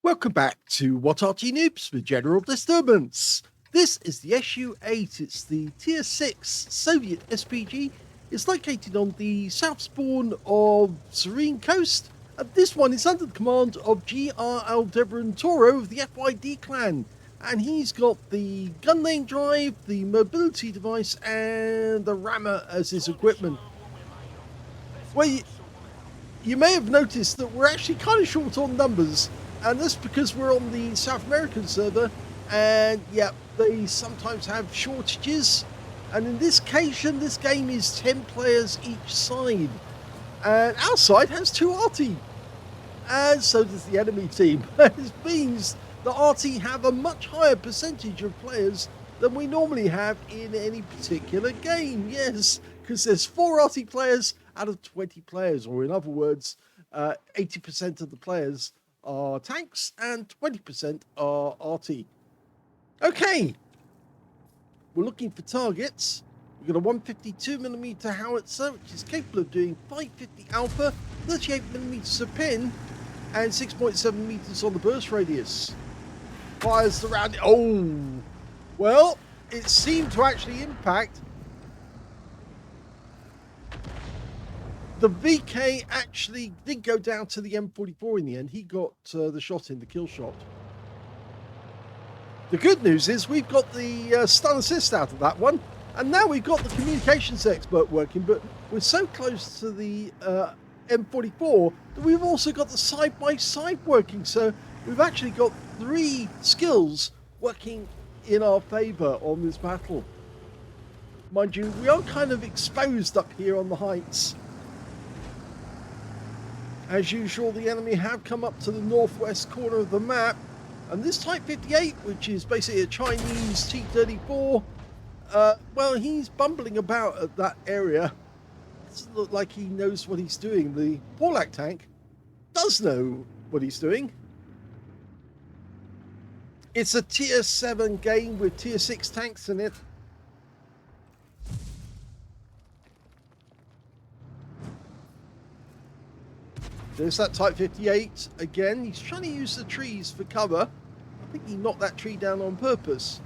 Welcome back to What Arty Noobs with General Disturbance. This is the SU-8. It's the Tier 6 Soviet SPG. It's located on the south spawn of Serene Coast, and this one is under the command of graldebarantauro of the FYD clan. And he's got the gun lane drive, the mobility device, and the rammer as his equipment. Well, you may have noticed that we're actually kind of short on numbers. And that's because we're on the South American server, and yeah, they sometimes have shortages. And in this occasion, this game is 10 players each side. And our side has 2 Arty. And so does the enemy team. It means that Arty have a much higher percentage of players than we normally have in any particular game. Yes, because there's 4 Arty players out of 20 players, or in other words, 80% of the players are tanks and 20% are Arty. Okay, we're looking for targets. We've got a 152mm howitzer, which is capable of doing 550 alpha, 38mm a pin, and 6.7 meters on the burst radius. Fires the round. Oh, well, it seemed to actually impact. The VK actually did go down to the M44 in the end. He got the shot in, the kill shot. The good news is we've got the stun assist out of that one. And now we've got the communications expert working, but we're so close to the M44 that we've also got the side-by-side working. So we've actually got 3 skills working in our favour on this battle. Mind you, we are kind of exposed up here on the heights. As usual, the enemy have come up to the northwest corner of the map, and this Type 58, which is basically a Chinese T-34, well, he's bumbling about at that area. It doesn't look like he knows what he's doing. The Porlak tank does know what he's doing. It's a Tier 7 game with Tier 6 tanks in it. There's that Type 58 again. He's trying to use the trees for cover. I think he knocked that tree down on purpose.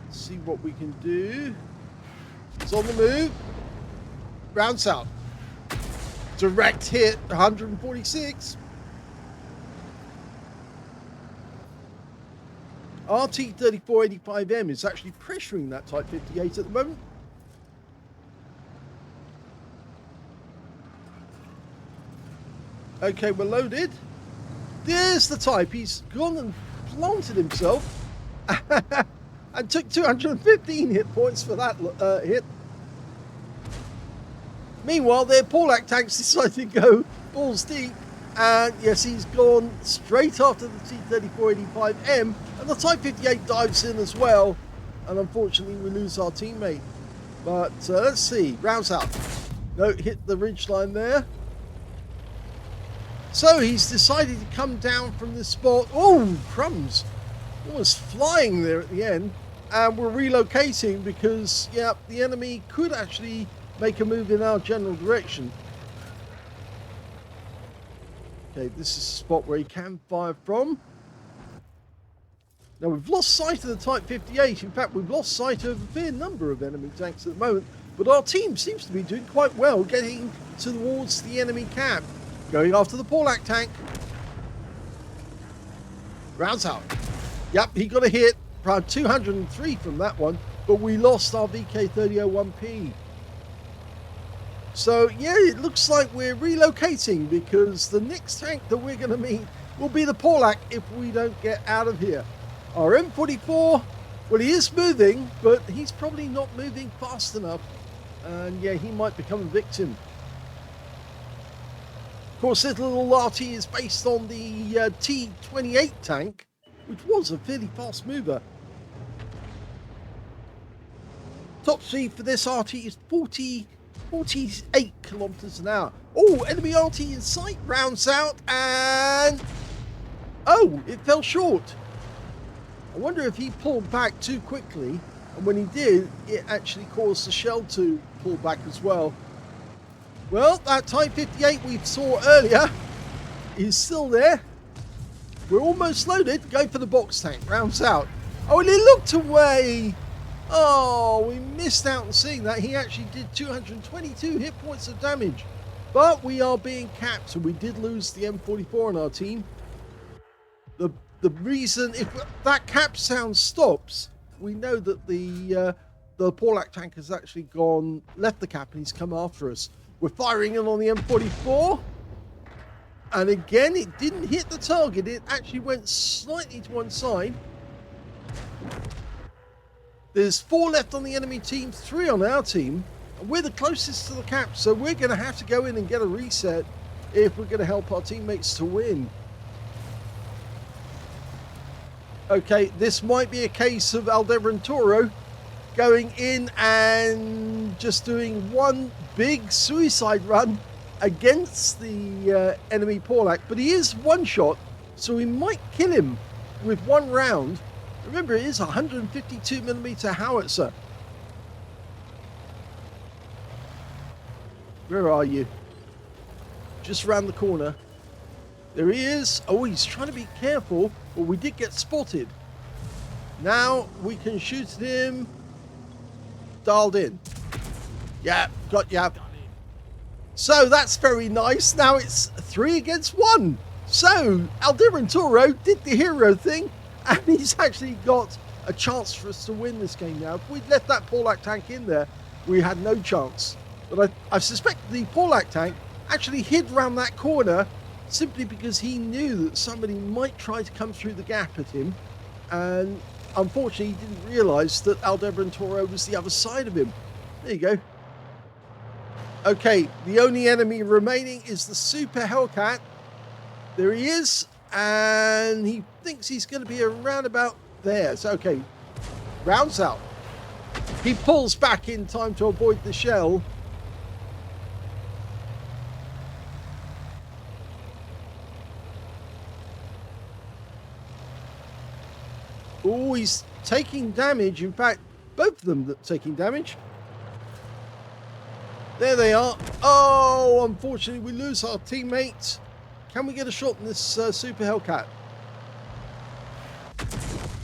Let's see what we can do. He's on the move. Rounds out. Direct hit, 146. RT-3485M is actually pressuring that Type 58 at the moment. Okay, we're loaded. There's the Type. He's gone and planted himself and took 215 hit points for that hit. Meanwhile, their Porlak tanks decided to go balls deep, and yes, he's gone straight after the T-3485M, and the Type 58 dives in as well, and unfortunately we lose our teammate. But let's see, rounds out. No, hit the ridgeline there. So he's decided to come down from this spot. Oh, crumbs. Almost flying there at the end. And we're relocating because, yeah, the enemy could actually make a move in our general direction. Okay, this is a spot where he can fire from. Now, we've lost sight of the Type 58. In fact, we've lost sight of a fair number of enemy tanks at the moment. But our team seems to be doing quite well, getting towards the enemy camp. Going after the Porlak tank. Rounds out. Yep, he got a hit. Around 203 from that one. But we lost our VK3001P. So, yeah, it looks like we're relocating because the next tank that we're going to meet will be the Porlak if we don't get out of here. Our M44, well, he is moving, but he's probably not moving fast enough. And, yeah, he might become a victim. Of course, this little Arty is based on the T-28 tank, which was a fairly fast mover. Top speed for this Arty is 48 kilometers an hour. Oh, enemy Arty in sight, rounds out, and oh, it fell short. I wonder if he pulled back too quickly, and when he did, it actually caused the shell to pull back as well. Well, that Type 58 we saw earlier is still there. We're almost loaded. Go for the box tank. Rounds out. Oh, and he looked away. Oh, we missed out on seeing that. He actually did 222 hit points of damage. But we are being capped, so we did lose the M44 on our team. The reason, if that cap sound stops, we know that the Porlac tank has actually left the cap and he's come after us. We're firing in on the M44. And again, it didn't hit the target. It actually went slightly to one side. There's 4 left on the enemy team, 3 on our team. And we're the closest to the cap, so we're going to have to go in and get a reset if we're going to help our teammates to win. Okay, this might be a case of graldebarantauro going in and just doing one big suicide run against the enemy Porlac, but he is one shot, so we might kill him with 1 round. Remember, it is a 152mm howitzer. Where are you? Just around the corner. There he is. Oh, he's trying to be careful, but we did get spotted. Now we can shoot him. Dialed in. Yeah, got ya. So that's very nice. Now it's 3 against 1. So graldebarantauro did the hero thing, and he's actually got a chance for us to win this game now. If we'd left that Porlac tank in there, we had no chance. But I suspect the Porlac tank actually hid around that corner simply because he knew that somebody might try to come through the gap at him. And unfortunately, he didn't realise that graldebarantauro was the other side of him. There you go. Okay, the only enemy remaining is the Super Hellcat. There he is, and he thinks he's going to be around about there. So, okay, rounds out. He pulls back in time to avoid the shell. Oh, he's taking damage. In fact, both of them are taking damage. There they are. Oh, unfortunately, we lose our teammate. Can we get a shot in this Super Hellcat?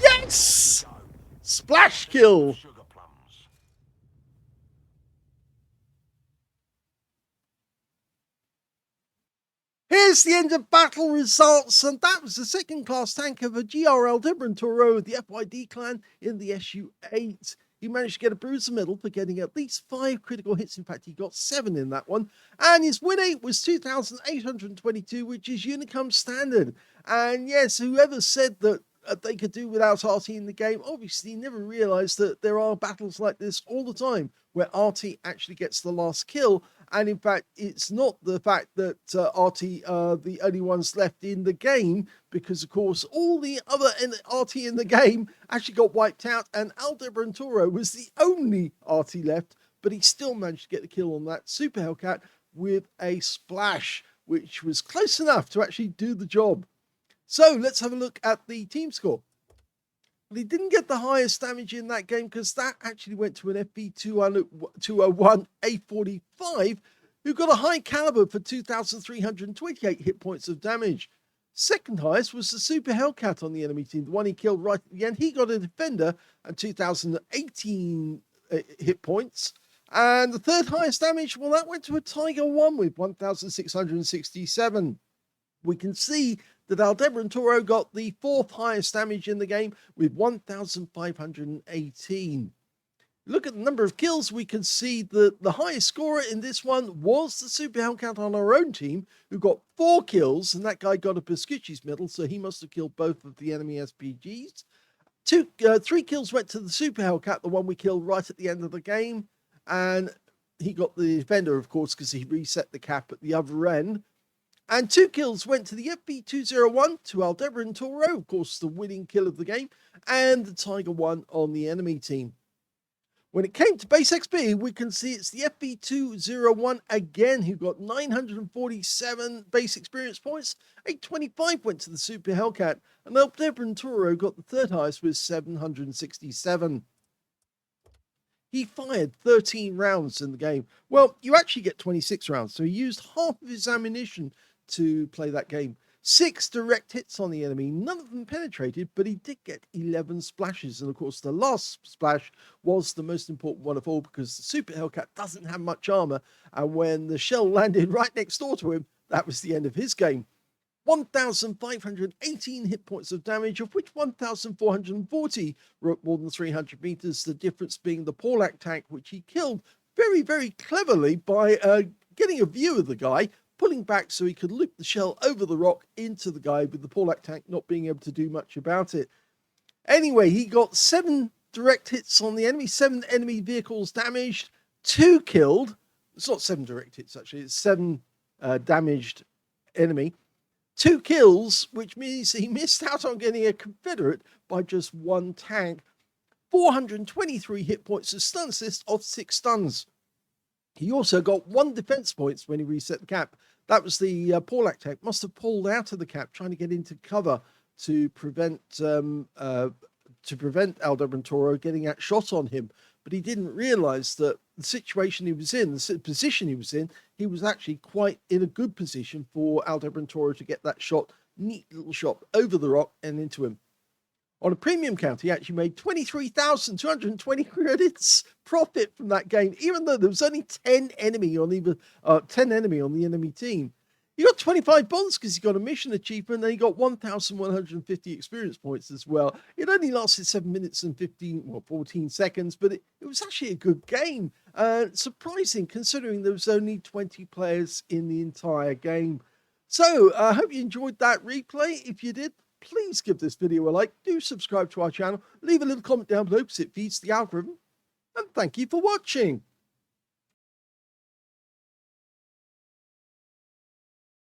Yes! Splash kill. Here's the end of battle results, and that was the second class tank of a graldebarantauro of the FYD clan in the SU-8. He managed to get a bruiser medal for getting at least 5 critical hits. In fact, he got 7 in that one. And his win rate was 2,822, which is Unicum standard. And yes, whoever said that they could do without Arty in the game, obviously never realized that there are battles like this all the time where Arty actually gets the last kill. And in fact, it's not the fact that Arty are the only ones left in the game, because of course all the other Arty in the game actually got wiped out, and graldebarantauro was the only Arty left, but he still managed to get the kill on that Super Hellcat with a splash, which was close enough to actually do the job. So let's have a look at the team score. Well, he didn't get the highest damage in that game because that actually went to an FB201 A45, who got a high caliber for 2,328 hit points of damage. Second highest was the Super Hellcat on the enemy team, the one he killed right at the end. He got a defender and 2,018 hit points. And the third highest damage, well, that went to a Tiger 1 with 1,667. We can see that graldebarantauro got the 4th highest damage in the game with 1,518. Look at the number of kills. We can see that the highest scorer in this one was the Super Hellcat on our own team, who got 4 kills, and that guy got a Pescucci's medal, so he must have killed both of the enemy SPGs. 3 kills went to the Super Hellcat, the one we killed right at the end of the game, and he got the defender, of course, because he reset the cap at the other end. And 2 kills went to the FB201 to graldebarantauro, of course, the winning kill of the game, and the Tiger 1 on the enemy team. When it came to base XP, we can see it's the FB201 again, who got 947 base experience points. 825 went to the Super Hellcat, and graldebarantauro got the 3rd highest with 767. He fired 13 rounds in the game. Well, you actually get 26 rounds, so he used half of his ammunition to play that game. 6 direct hits on the enemy, none of them penetrated, but he did get 11 splashes. And of course, the last splash was the most important one of all, because the Super Hellcat doesn't have much armor. And when the shell landed right next door to him, that was the end of his game. 1,518 hit points of damage, of which 1,440 were at more than 300 meters, the difference being the Porlac tank, which he killed very, very cleverly by getting a view of the guy, pulling back so he could loop the shell over the rock into the guy, with the Porlac tank not being able to do much about it. Anyway, he got 7 direct hits on the enemy, 7 enemy vehicles damaged, 2 killed. It's not 7 direct hits, actually. It's 7 damaged enemy. 2 kills, which means he missed out on getting a Confederate by just 1 tank. 423 hit points of stun assist off 6 stuns. He also got 1 defense points when he reset the cap. That was the Porlac tank. Must have pulled out of the cap, trying to get into cover to prevent Aldebarantauro getting that shot on him. But he didn't realize that the situation he was in, the position he was in, he was actually quite in a good position for Aldebarantauro to get that shot, neat little shot over the rock and into him. On a premium count, he actually made 23,220 credits profit from that game, even though there was only 10 enemy on the enemy team. He got 25 bonds because he got a mission achievement, and he got 1,150 experience points as well. It only lasted 7 minutes and 14 seconds, but it was actually a good game. Surprising, considering there was only 20 players in the entire game. So I hope you enjoyed that replay. If you did, please give this video a like. Do subscribe to our channel. Leave a little comment down below because it feeds the algorithm. And thank you for watching.